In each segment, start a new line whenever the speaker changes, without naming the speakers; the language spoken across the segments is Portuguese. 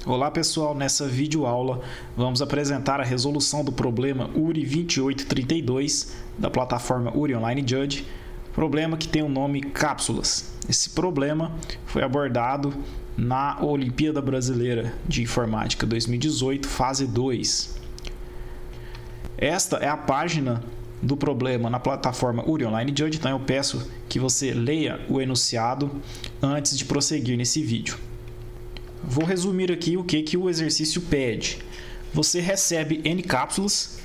Olá pessoal, nessa videoaula vamos apresentar a resolução do problema URI 2832 da plataforma URI Online Judge, problema que tem o nome cápsulas. Esse problema foi abordado na Olimpíada Brasileira de Informática 2018, fase 2. Esta é a página do problema na plataforma URI Online Judge, então eu peço que você leia o enunciado antes de prosseguir nesse vídeo. Vou resumir aqui o que o exercício pede. Você recebe N cápsulas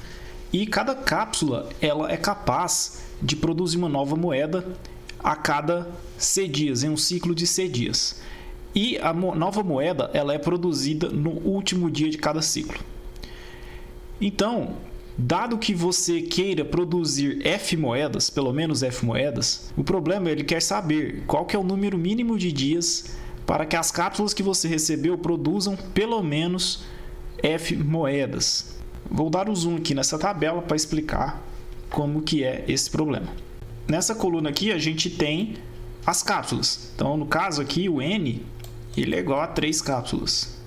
e cada cápsula ela é capaz de produzir uma nova moeda a cada C dias, em um ciclo de C dias. E a nova moeda ela é produzida no último dia de cada ciclo. Então, dado que você queira produzir F moedas, pelo menos F moedas, o problema ele quer saber qual que é o número mínimo de dias para que as cápsulas que você recebeu produzam pelo menos F moedas. Vou dar um zoom aqui nessa tabela para explicar como que é esse problema. Nessa coluna aqui a gente tem as cápsulas. Então, no caso aqui, o N ele é igual a 3 cápsulas.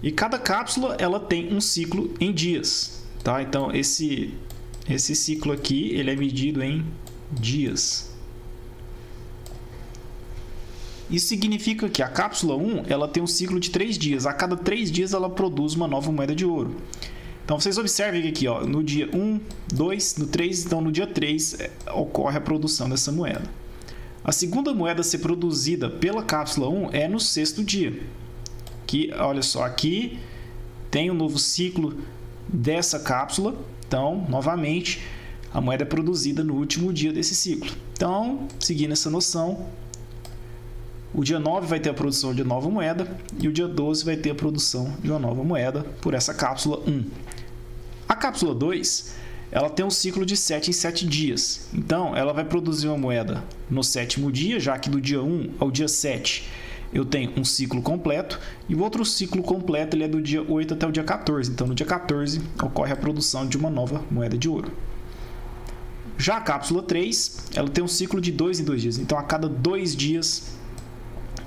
E cada cápsula ela tem um ciclo em dias. Tá? Então, esse ciclo aqui ele é medido em dias. Isso significa que a cápsula 1 ela tem um ciclo de 3 dias. A cada 3 dias ela produz uma nova moeda de ouro. Então vocês observem aqui, ó, no dia 1, 2, no 3, então no dia 3 ocorre a produção dessa moeda. A segunda moeda a ser produzida pela cápsula 1 é no 6º dia. Que, olha só, aqui tem um novo ciclo dessa cápsula. Então, novamente, a moeda é produzida no último dia desse ciclo. Então, seguindo essa noção, o dia 9 vai ter a produção de nova moeda e o dia 12 vai ter a produção de uma nova moeda por essa cápsula 1. A cápsula 2, ela tem um ciclo de 7 em 7 dias. Então, ela vai produzir uma moeda no 7º dia, já que do dia 1 ao dia 7 eu tenho um ciclo completo e o outro ciclo completo ele é do dia 8 até o dia 14. Então, no dia 14 ocorre a produção de uma nova moeda de ouro. Já a cápsula 3, ela tem um ciclo de 2 em 2 dias. Então, a cada 2 dias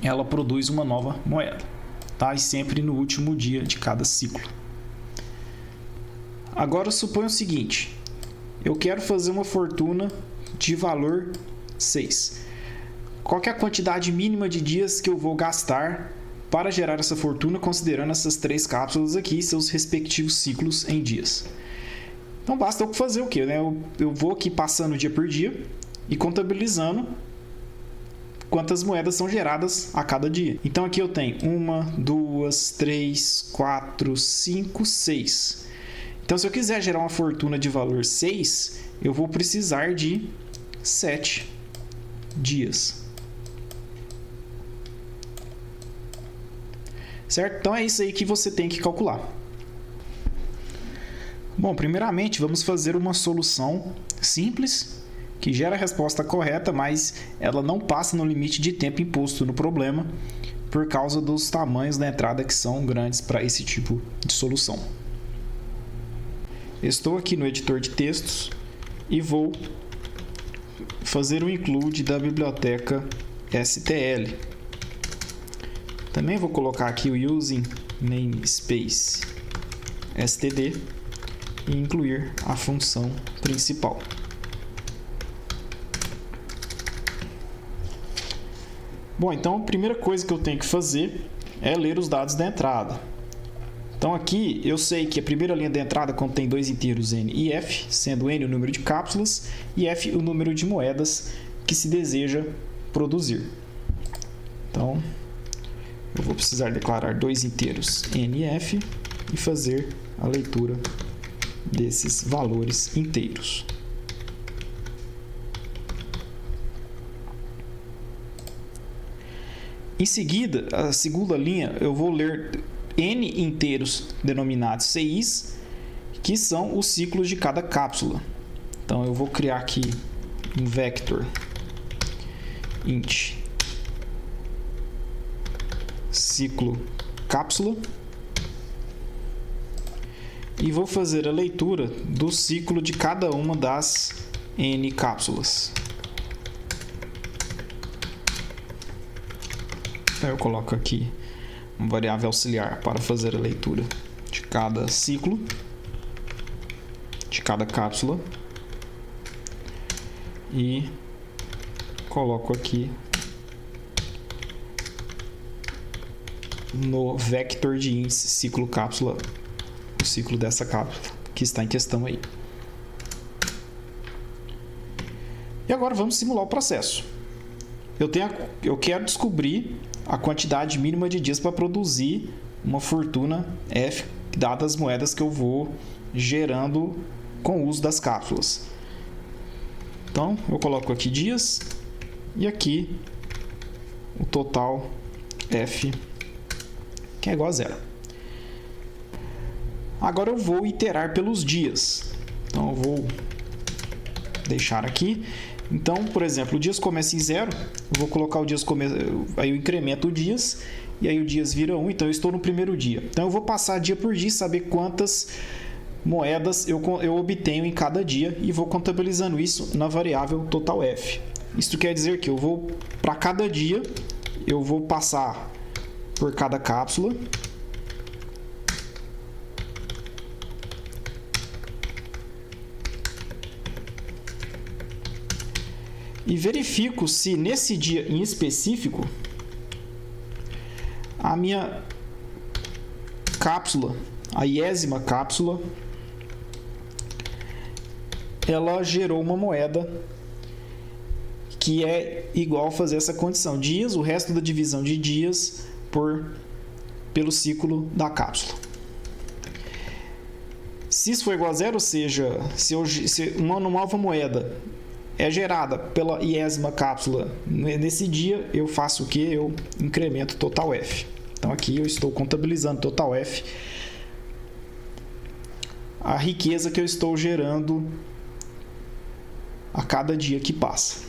ela produz uma nova moeda, tá? E sempre no último dia de cada ciclo. Agora suponha o seguinte: eu quero fazer uma fortuna de valor 6. Qual que é a quantidade mínima de dias que eu vou gastar para gerar essa fortuna, considerando essas 3 cápsulas aqui e seus respectivos ciclos em dias? Então basta eu fazer o quê, né? Eu vou aqui passando dia por dia e contabilizando quantas moedas são geradas a cada dia. Então aqui eu tenho 1, 2, 3, 4, 5, 6. Então se eu quiser gerar uma fortuna de valor 6, eu vou precisar de 7 dias. Certo? Então é isso aí que você tem que calcular. Bom, primeiramente vamos fazer uma solução simples que gera a resposta correta, mas ela não passa no limite de tempo imposto no problema por causa dos tamanhos da entrada que são grandes para esse tipo de solução. Estou aqui no editor de textos e vou fazer um include da biblioteca STL. Também vou colocar aqui o using namespace std e incluir a função principal. Bom, então a primeira coisa que eu tenho que fazer é ler os dados da entrada. Então aqui eu sei que a primeira linha da entrada contém 2 inteiros N e F, sendo N o número de cápsulas e F o número de moedas que se deseja produzir. Então eu vou precisar declarar 2 inteiros N e F e fazer a leitura desses valores inteiros. Em seguida, a segunda linha, eu vou ler N inteiros denominados CIs, que são os ciclos de cada cápsula. Então, eu vou criar aqui um vector int ciclo cápsula e vou fazer a leitura do ciclo de cada uma das N cápsulas. Então, eu coloco aqui uma variável auxiliar para fazer a leitura de cada ciclo, de cada cápsula, e coloco aqui no vector de índice ciclo cápsula, o ciclo dessa cápsula que está em questão aí. E agora vamos simular o processo. Eu quero descobrir a quantidade mínima de dias para produzir uma fortuna F, dadas as moedas que eu vou gerando com o uso das cápsulas. Então, eu coloco aqui dias e aqui o total F, que é igual a 0. Agora eu vou iterar pelos dias. Então, eu vou deixar aqui. Então, por exemplo, o dias começa em 0, eu vou colocar o dias aí eu incremento o dias e aí o dias vira 1, então eu estou no primeiro dia. Então eu vou passar dia por dia e saber quantas moedas eu obtenho em cada dia e vou contabilizando isso na variável total F. Isso quer dizer que eu vou, para cada dia, eu vou passar por cada cápsula e verifico se nesse dia em específico a minha cápsula, a 10ª cápsula, ela gerou uma moeda que é igual a fazer essa condição. Dias, o resto da divisão de dias pelo ciclo da cápsula. Se isso for igual a 0, ou seja, se uma nova moeda é gerada pela 10ª cápsula nesse dia, eu faço o que? Eu incremento total F. Então aqui eu estou contabilizando total F, a riqueza que eu estou gerando a cada dia que passa.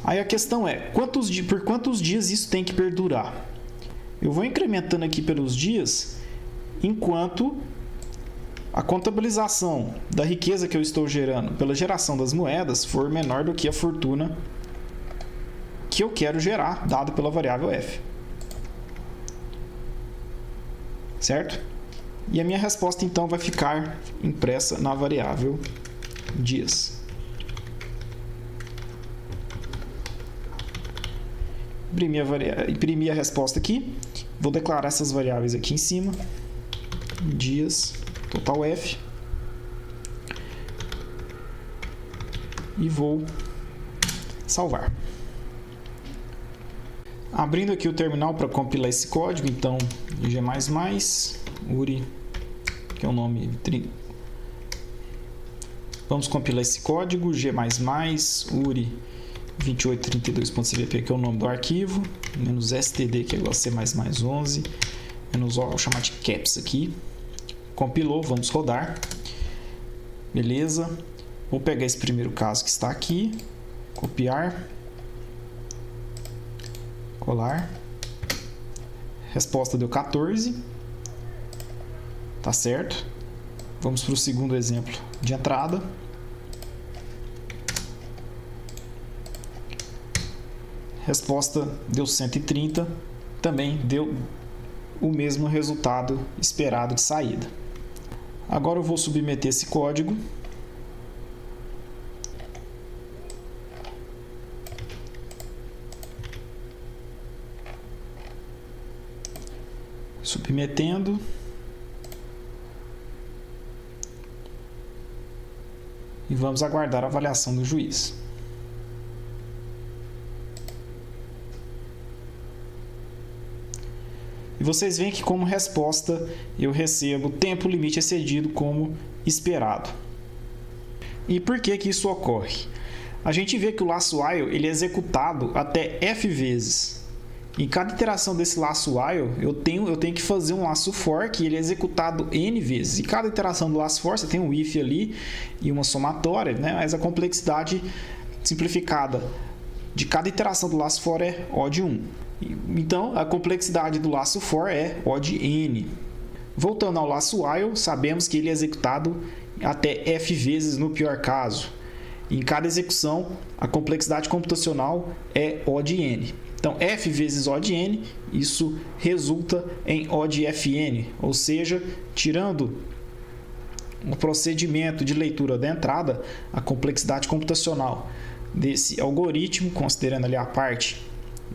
Aí a questão é, por quantos dias isso tem que perdurar? Eu vou incrementando aqui pelos dias, enquanto a contabilização da riqueza que eu estou gerando pela geração das moedas for menor do que a fortuna que eu quero gerar, dado pela variável F. Certo? E a minha resposta, então, vai ficar impressa na variável dias. Imprimir a resposta aqui. Vou declarar essas variáveis aqui em cima. Dias, total F. E vou salvar. Abrindo aqui o terminal para compilar esse código, então G++, URI, que é o nome. Vamos compilar esse código, G++, URI 2832.cvp, que é o nome do arquivo, -std, que é igual a C++11, -o, vou chamar de caps aqui. Compilou, vamos rodar. Beleza. Vou pegar esse primeiro caso que está aqui, copiar, colar. Resposta deu 14. Tá certo. Vamos para o segundo exemplo de entrada. Resposta deu 130. Também deu o mesmo resultado esperado de saída. Agora eu vou submeter esse código. Submetendo. E vamos aguardar a avaliação do juiz. E vocês veem que como resposta eu recebo tempo limite excedido como esperado. E por que isso ocorre? A gente vê que o laço while ele é executado até F vezes. Em cada iteração desse laço while, eu tenho que fazer um laço for que ele é executado N vezes. E cada iteração do laço for, você tem um if ali e uma somatória, né? Mas a complexidade simplificada de cada iteração do laço for é O de 1. Então, a complexidade do laço for é O de N. Voltando ao laço while, sabemos que ele é executado até F vezes no pior caso. Em cada execução, a complexidade computacional é O de N. Então, F vezes O de N, isso resulta em O de Fn, ou seja, tirando o procedimento de leitura da entrada, a complexidade computacional desse algoritmo, considerando ali a parte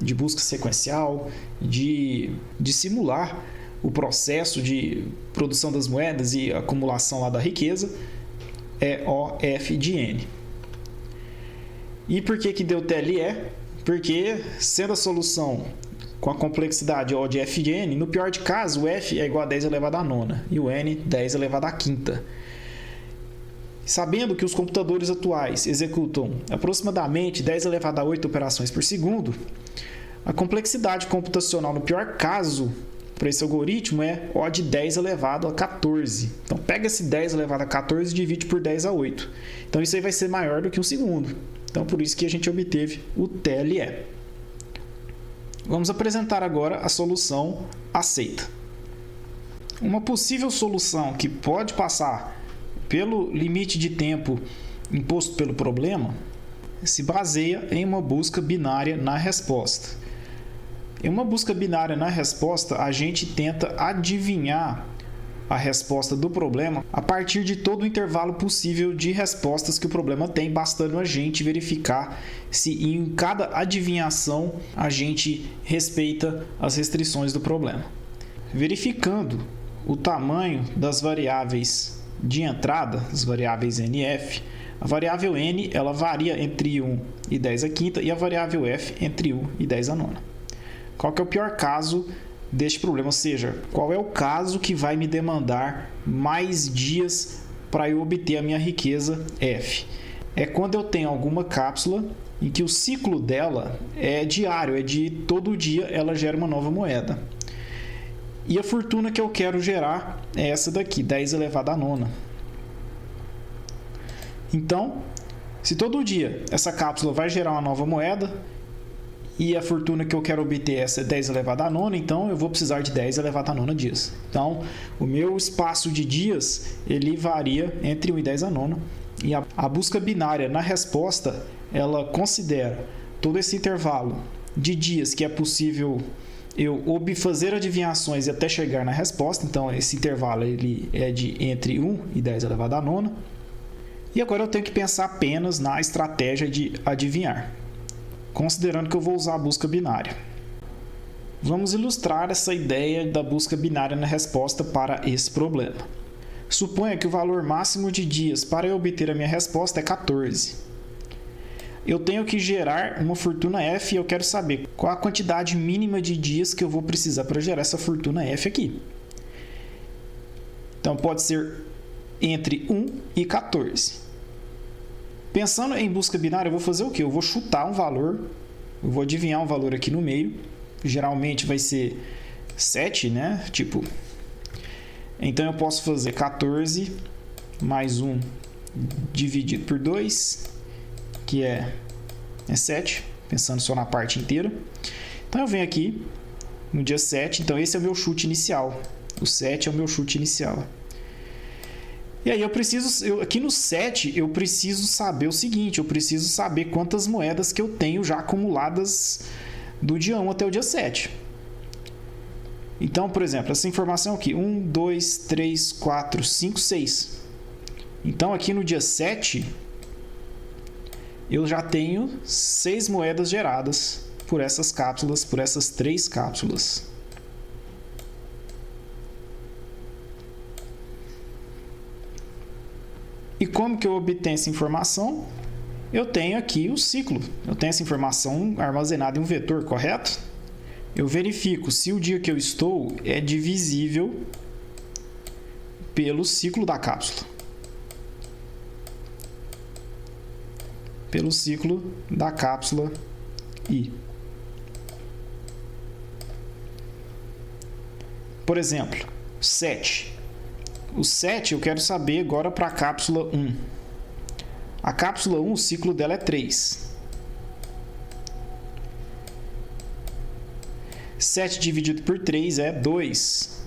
de busca sequencial, de simular o processo de produção das moedas e acumulação lá da riqueza, é OF de N. E por que deu TLE? Porque, sendo a solução com a complexidade O de F de N, no pior de casos, o F é igual a 10 elevado a nona e o N 10 elevado a quinta. Sabendo que os computadores atuais executam aproximadamente 10 elevado a 8 operações por segundo, a complexidade computacional no pior caso para esse algoritmo é O de 10 elevado a 14. Então, pega esse 10 elevado a 14 e divide por 10 a 8. Então, isso aí vai ser maior do que um segundo. Então, por isso que a gente obteve o TLE. Vamos apresentar agora a solução aceita. Uma possível solução que pode passar pelo limite de tempo imposto pelo problema se baseia em uma busca binária na resposta. Em uma busca binária na resposta, a gente tenta adivinhar a resposta do problema a partir de todo o intervalo possível de respostas que o problema tem, bastando a gente verificar se em cada adivinhação a gente respeita as restrições do problema. Verificando o tamanho das variáveis de entrada, as variáveis NF, a variável N ela varia entre 1 e 10 a quinta e a variável F entre 1 e 10 a nona. Qual que é o pior caso deste problema? Ou seja, qual é o caso que vai me demandar mais dias para eu obter a minha riqueza F? É quando eu tenho alguma cápsula em que o ciclo dela é diário, é de todo dia ela gera uma nova moeda. E a fortuna que eu quero gerar é essa daqui, 10 elevado a nona. Então, se todo dia essa cápsula vai gerar uma nova moeda e a fortuna que eu quero obter essa é 10 elevado a nona, então eu vou precisar de 10 elevado a nona dias. Então, o meu espaço de dias ele varia entre 1 e 10 a nona. E a busca binária na resposta, ela considera todo esse intervalo de dias que é possível eu fazer adivinhações e até chegar na resposta. Então, esse intervalo ele é de entre 1 e 10 elevado a nona. E agora eu tenho que pensar apenas na estratégia de adivinhar, considerando que eu vou usar a busca binária. Vamos ilustrar essa ideia da busca binária na resposta para esse problema. Suponha que o valor máximo de dias para eu obter a minha resposta é 14. Eu tenho que gerar uma fortuna F e eu quero saber qual a quantidade mínima de dias que eu vou precisar para gerar essa fortuna F aqui. Então, pode ser entre 1 e 14. Pensando em busca binária, eu vou fazer o quê? Eu vou chutar um valor, eu vou adivinhar um valor aqui no meio. Geralmente vai ser 7, né? Então eu posso fazer 14 mais 1 dividido por 2, que é 7, pensando só na parte inteira. Então eu venho aqui no dia 7, então esse é o meu chute inicial. O 7 é o meu chute inicial. E aí aqui no 7, eu preciso saber o seguinte, eu preciso saber quantas moedas que eu tenho já acumuladas do dia 1 até o dia 7. Então, por exemplo, essa informação aqui, 1, 2, 3, 4, 5, 6. Então, aqui no dia 7, eu já tenho 6 moedas geradas por essas cápsulas, por essas 3 cápsulas. E como que eu obtenho essa informação? Eu tenho aqui o ciclo. Eu tenho essa informação armazenada em um vetor, correto? Eu verifico se o dia que eu estou é divisível pelo ciclo da cápsula. Pelo ciclo da cápsula I. Por exemplo, 7. O 7 eu quero saber agora para a cápsula 1. A cápsula 1, o ciclo dela é 3. 7 dividido por 3 é 2.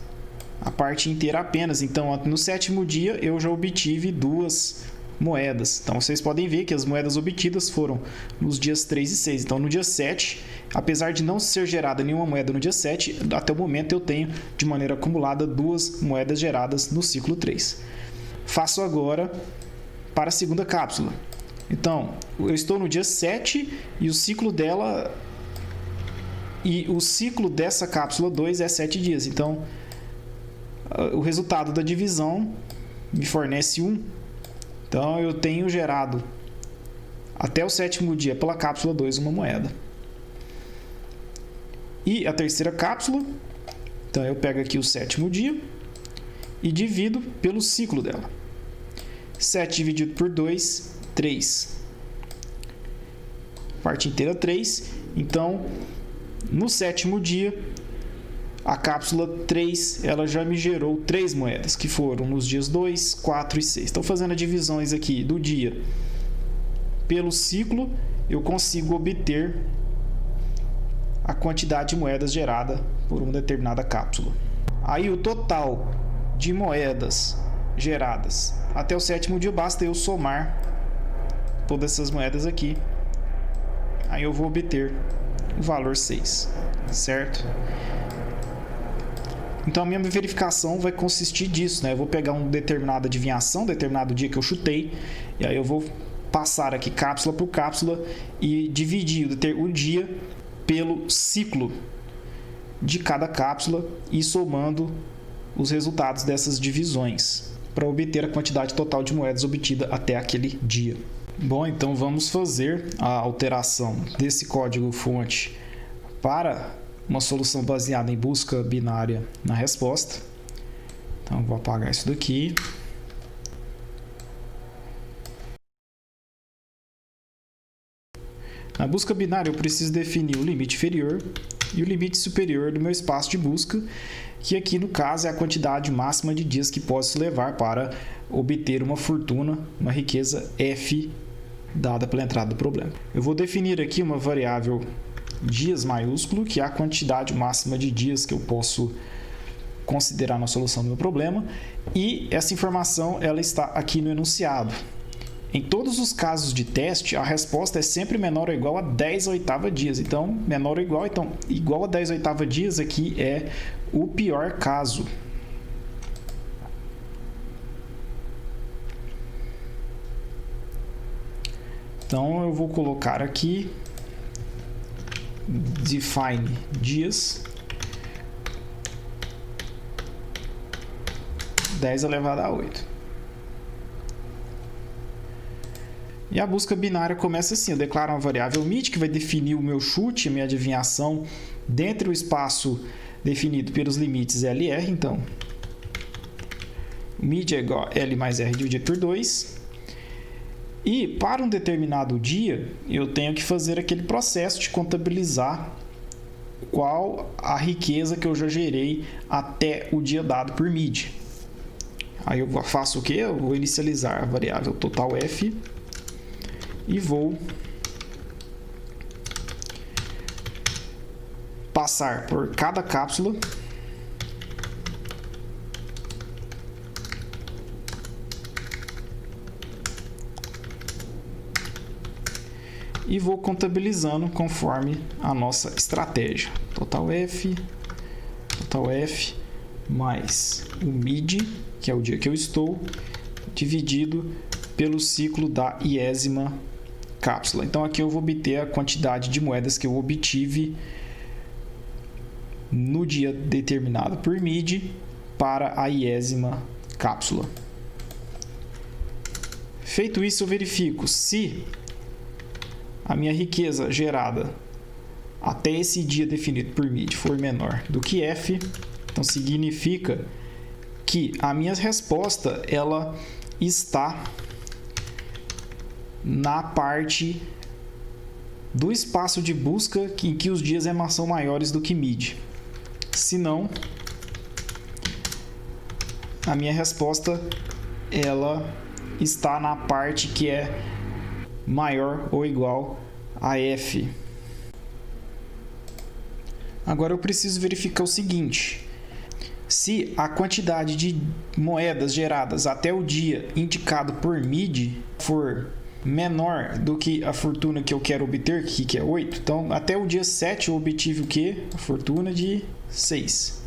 A parte inteira apenas. Então, no 7º dia, eu já obtive 2 moedas. Então vocês podem ver que as moedas obtidas foram nos dias 3 e 6. Então no dia 7, apesar de não ser gerada nenhuma moeda no dia 7, até o momento eu tenho de maneira acumulada 2 moedas geradas no ciclo 3. Faço agora para a segunda cápsula. Então, eu estou no dia 7 e o ciclo dela e o ciclo dessa cápsula 2 é 7 dias. Então, o resultado da divisão me fornece 1. Então, eu tenho gerado até o 7º dia pela cápsula 2 uma moeda. E a terceira cápsula, então eu pego aqui o 7º dia e divido pelo ciclo dela. 7 dividido por 2, 3. Parte inteira 3. Então, no 7º dia, a cápsula 3 ela já me gerou 3 moedas, que foram nos dias 2, 4 e 6. Estou fazendo as divisões aqui do dia pelo ciclo, eu consigo obter a quantidade de moedas gerada por uma determinada cápsula. Aí o total de moedas geradas até o 7º dia, basta eu somar todas essas moedas aqui. Aí eu vou obter o valor 6, certo? Então a minha verificação vai consistir disso, né? Eu vou pegar uma determinada adivinhação, determinado dia que eu chutei, e aí eu vou passar aqui cápsula por cápsula e dividir o dia pelo ciclo de cada cápsula e somando os resultados dessas divisões para obter a quantidade total de moedas obtida até aquele dia. Bom, então vamos fazer a alteração desse código-fonte para uma solução baseada em busca binária na resposta. Então, vou apagar isso daqui. Na busca binária, eu preciso definir o limite inferior e o limite superior do meu espaço de busca, que aqui no caso é a quantidade máxima de dias que posso levar para obter uma fortuna, uma riqueza F, dada pela entrada do problema. Eu vou definir aqui uma variável dias maiúsculo, que é a quantidade máxima de dias que eu posso considerar na solução do meu problema, e essa informação ela está aqui no enunciado. Em todos os casos de teste, a resposta é sempre menor ou igual a 10/8 dias. Então, menor ou igual, então igual a 10/8 dias aqui é o pior caso. Então, eu vou colocar aqui define dias 10⁻⁸. E a busca binária começa assim, eu declaro uma variável mid que vai definir o meu chute, a minha adivinhação dentro do espaço definido pelos limites LR. Então, mid é igual a L mais R dividido por 2. E para um determinado dia, eu tenho que fazer aquele processo de contabilizar qual a riqueza que eu já gerei até o dia dado por mid. Aí eu faço o quê? Eu vou inicializar a variável total F e vou passar por cada cápsula e vou contabilizando conforme a nossa estratégia. Total F mais o mid, que é o dia que eu estou, dividido pelo ciclo da 10ª cápsula. Então aqui eu vou obter a quantidade de moedas que eu obtive no dia determinado por mid para a 10ª cápsula. Feito isso, eu verifico se a minha riqueza gerada até esse dia definido por mid for menor do que F. Então significa que a minha resposta ela está na parte do espaço de busca em que os dias são maiores do que mid. Se não, a minha resposta ela está na parte que é maior ou igual a F. Agora eu preciso verificar o seguinte: se Se a quantidade de moedas geradas até o dia indicado por MIDI for menor do que a fortuna que eu quero obter, que é 8, então até o dia 7 eu obtive o quê? A fortuna de 6.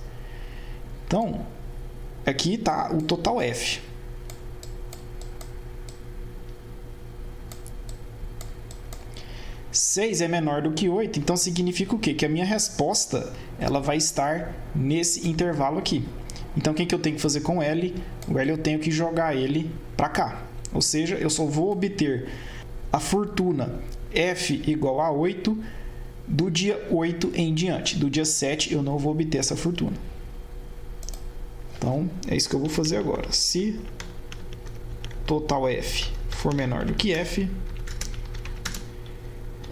Então, aqui está o total F. Seis é menor do que 8, então significa o quê? Que a minha resposta ela vai estar nesse intervalo aqui. Então, o que eu tenho que fazer com o L? O L eu tenho que jogar ele para cá. Ou seja, eu só vou obter a fortuna F igual a 8 do dia 8 em diante. Do dia 7 eu não vou obter essa fortuna. Então, é isso que eu vou fazer agora. Se total F for menor do que F,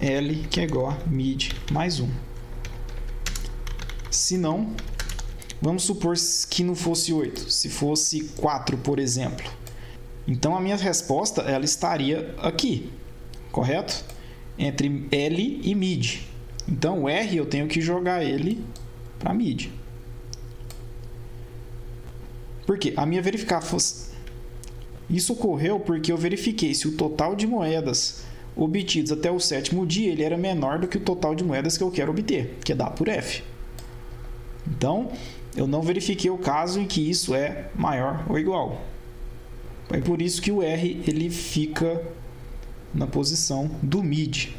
L, que é igual a MID mais 1. Se não, vamos supor que não fosse 8, se fosse 4, por exemplo. Então, a minha resposta ela estaria aqui, correto? Entre L e MID. Então, o R eu tenho que jogar ele para MID. Por quê? A minha Isso ocorreu porque eu verifiquei se o total de moedas obtidos até o 7º dia ele era menor do que o total de moedas que eu quero obter, que é dado por F. Então, eu não verifiquei o caso em que isso é maior ou igual. É por isso que o R ele fica na posição do MID.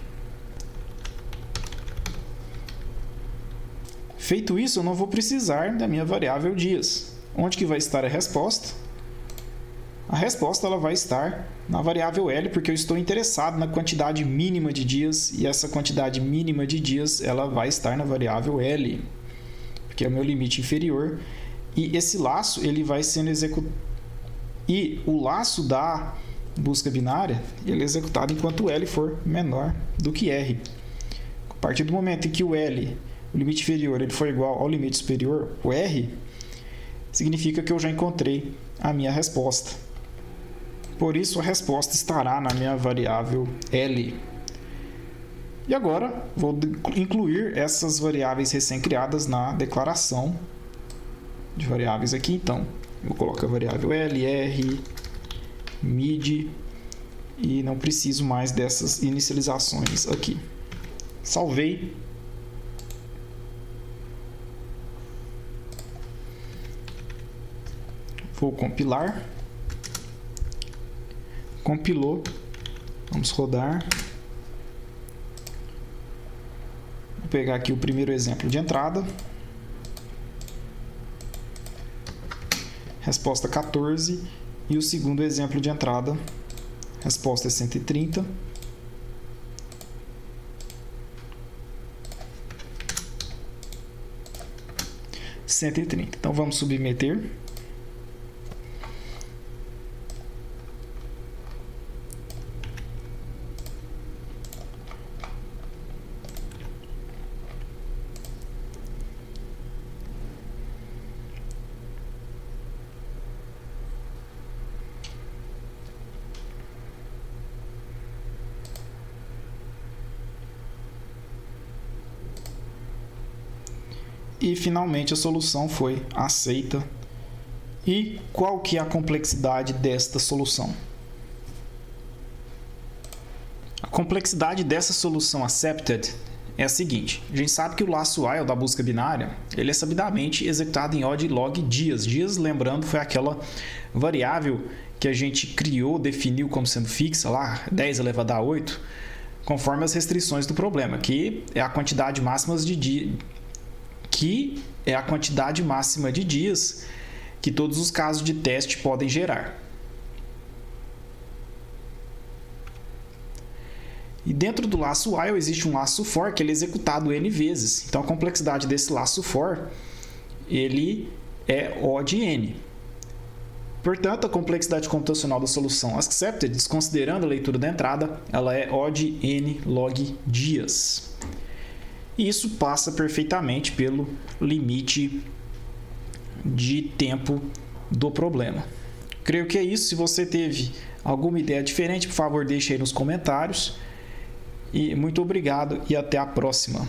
Feito isso, eu não vou precisar da minha variável dias. Onde que vai estar a resposta? A resposta ela vai estar na variável L, porque eu estou interessado na quantidade mínima de dias, e essa quantidade mínima de dias ela vai estar na variável L, porque é o meu limite inferior, e esse laço ele vai sendo executado. E o laço da busca binária ele é executado enquanto o L for menor do que R. A partir do momento em que o L, o limite inferior, ele for igual ao limite superior, o R, significa que eu já encontrei a minha resposta. Por isso, a resposta estará na minha variável L. E agora, vou incluir essas variáveis recém-criadas na declaração de variáveis aqui. Então, eu coloco a variável L, R, MID e não preciso mais dessas inicializações aqui. Salvei. Vou compilar. Compilou. Vamos rodar. Vou pegar aqui o primeiro exemplo de entrada. Resposta 14. E o segundo exemplo de entrada. Resposta é 130. Então, vamos submeter. E finalmente a solução foi aceita. E qual que é a complexidade desta solução? A complexidade dessa solução accepted é a seguinte: a gente sabe que o laço while da busca binária ele é sabidamente executado em odd log dias. Dias, lembrando, foi aquela variável que a gente criou, definiu como sendo fixa lá, 10 elevado a 8, conforme as restrições do problema, que é a quantidade máxima de dias que todos os casos de teste podem gerar. E dentro do laço while existe um laço for que ele é executado n vezes. Então a complexidade desse laço for ele é O de n. Portanto, a complexidade computacional da solução accepted, desconsiderando a leitura da entrada, ela é O de n log dias. E isso passa perfeitamente pelo limite de tempo do problema. Creio que é isso. Se você teve alguma ideia diferente, por favor, deixe aí nos comentários. E muito obrigado e até a próxima.